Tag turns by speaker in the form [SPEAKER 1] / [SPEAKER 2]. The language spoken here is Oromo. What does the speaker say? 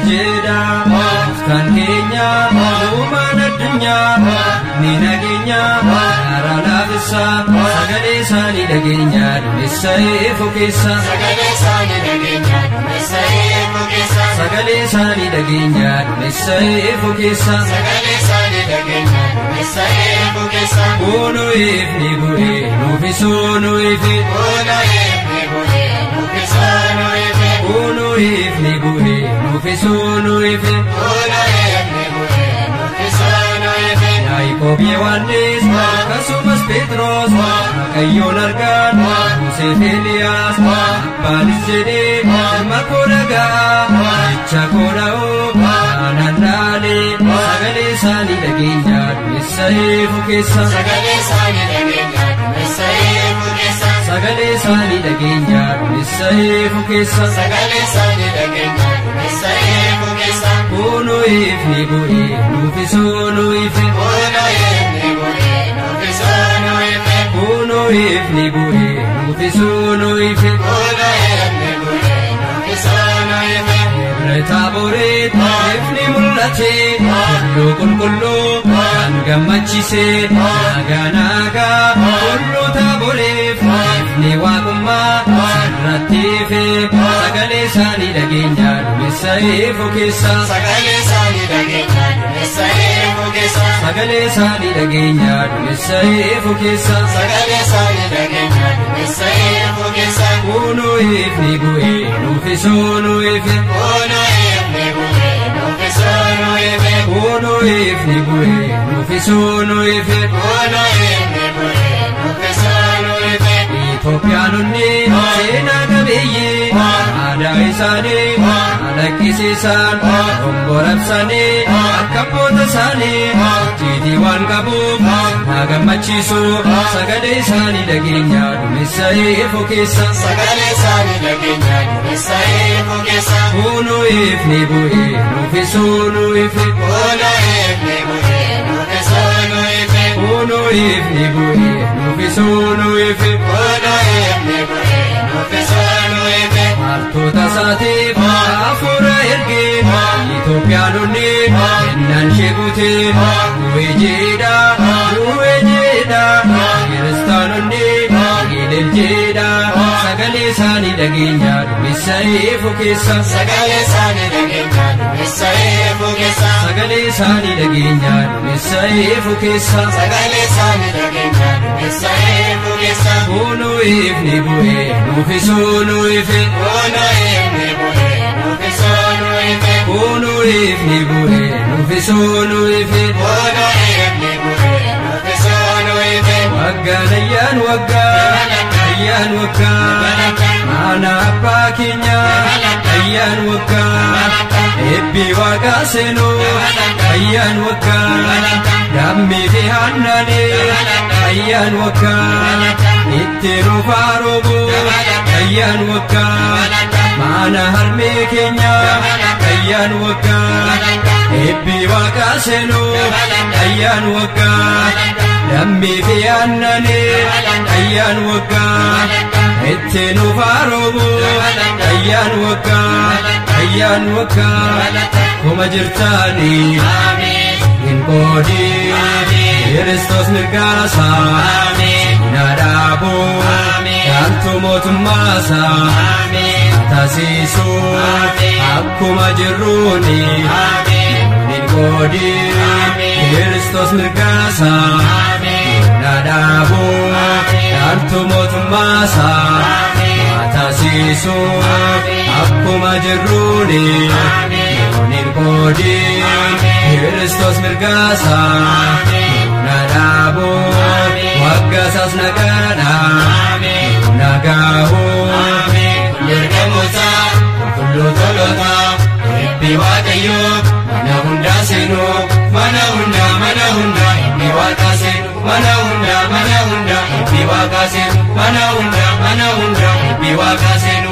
[SPEAKER 1] jeda Kan kenya Uman adunya Nina kenya Arana bisa Sagale sani dagenya Dumesa efukesa
[SPEAKER 2] Sagale sani dagenya Dumesa efukesa
[SPEAKER 1] Sagale sani dagenya Dumesa efukesa
[SPEAKER 2] Sagale sani dagenya Dumesa efukesa
[SPEAKER 1] Uno ifni buhe Nufiso no ife
[SPEAKER 2] Uno ifni buhe Nufiso no ife
[SPEAKER 1] Uno ifni buhe Nufiso no ife
[SPEAKER 2] Uno ifni buhe Nufiso no ife
[SPEAKER 1] Jacob Yohannes Kasumas Petros Kayon argan Yosef Elias Banis jede Makodaga Chakorao Anandale Sagale sani dagenya Dumesa efukesa
[SPEAKER 2] Sagale sani dagenya Dumesa efukesa
[SPEAKER 1] Sagale sani dagenya Dumesa efukesa
[SPEAKER 2] Sagale sani dagenya Dumesa efukesa
[SPEAKER 1] Uno ifni buhe Nufiso no ife
[SPEAKER 2] Uno ifni buhe Nufiso no ife
[SPEAKER 1] Uno ifni buhe Nufiso no ife
[SPEAKER 2] Uno ifni buhe Nufiso no ife
[SPEAKER 1] Taboret ifni mul'ate kullu kan gammachise naga kullu taboreef ifni waaqumma sirrattiife sagale sani dagenya Dumesa efukesa
[SPEAKER 2] Sagale sani dagenya Dumesa efukesa
[SPEAKER 1] Sagale sani dagenya Dumesa efukesa
[SPEAKER 2] Sagale sani dagenya Dumesa efukesa
[SPEAKER 1] Uno ifni buhe Nufiso no ife
[SPEAKER 2] Uno ifni buhe Nufiso no ife
[SPEAKER 1] Uno ifni buhe Nufiso no ife
[SPEAKER 2] Uno ifni buhe Nufiso no ife
[SPEAKER 1] Itoophiyaanonni seenaa qabeeyyii aadaa isaanii alaqqisiisan obborabsanii akka abboota isaanii jiitii waan qabuuf haa gammachiisu sagale isaanii dagenya Dumesa efukesa
[SPEAKER 2] Sagale sani dagenya Dumesa efukesa
[SPEAKER 1] Uno ifni buhe Nufiso no ife
[SPEAKER 2] Uno ifni buhe Nufiso no ife
[SPEAKER 1] Uno ifni buhe Nufiso no ife
[SPEAKER 2] Uno ifni buhe Nufiso no ife
[SPEAKER 1] Martoota isaatiif hafuura ergee Itoophiyaanonni kennaan sheekutee du'e jedha kiristaanonni ilil jedha sagale isaanii dagenya Dumesa efukesa
[SPEAKER 2] Sagale sani dagenya Dumesa efukesa
[SPEAKER 1] Sagale isaanii dagenya Dumesa efukesa
[SPEAKER 2] Sagale sani dagenya Dumesa efukesa
[SPEAKER 1] Uno ifni buhe Nufiso no ife
[SPEAKER 2] Uno ifni buhe Nufiso no ife
[SPEAKER 1] Uno ifni buhe Nufiso no ife
[SPEAKER 2] Uno ifni buhe Nufiso no ife
[SPEAKER 1] Waggaan ayyaan waggaa Mana abbaa keenya ayyaan waggaa Ebbi waaqaa seenuu ayyaan waggaa Dammii fi Haannaalee ayyaan waggaa Itti nuufaa roobuu ayyaan waggaa Mana harmee keenya ayyaan waggaa Ebbi waaqaa seenuu ayyaan waggaa Dammii fi Haannaalee ayyaan waggaa Itti nuufaa roobuu ayyaan waggaa Kuma jirtaanii hin qoodin Kiristoos mirgaasaa nadhaabuu Galtu mootummaasaa taasiisuu akkuma jirruuni hin qoodin Kiristoos mirgaasaa nadhaabuu Galtu mootummaasaa taasiisuu akkuma jirruuni hin qoodin Kiristoos mirgaasaa nadhaabuu waggasaas nagaahuu
[SPEAKER 2] Ergamoota qulqulluu tolootaa Ebbi Waaqayyoo mana hundaa seenuu mana hundaa Ebbi Waaqaa seenuu mana hundaa Ebbi Waaqaa seenuu mana hundaa Ebbi Waaqaa seenuu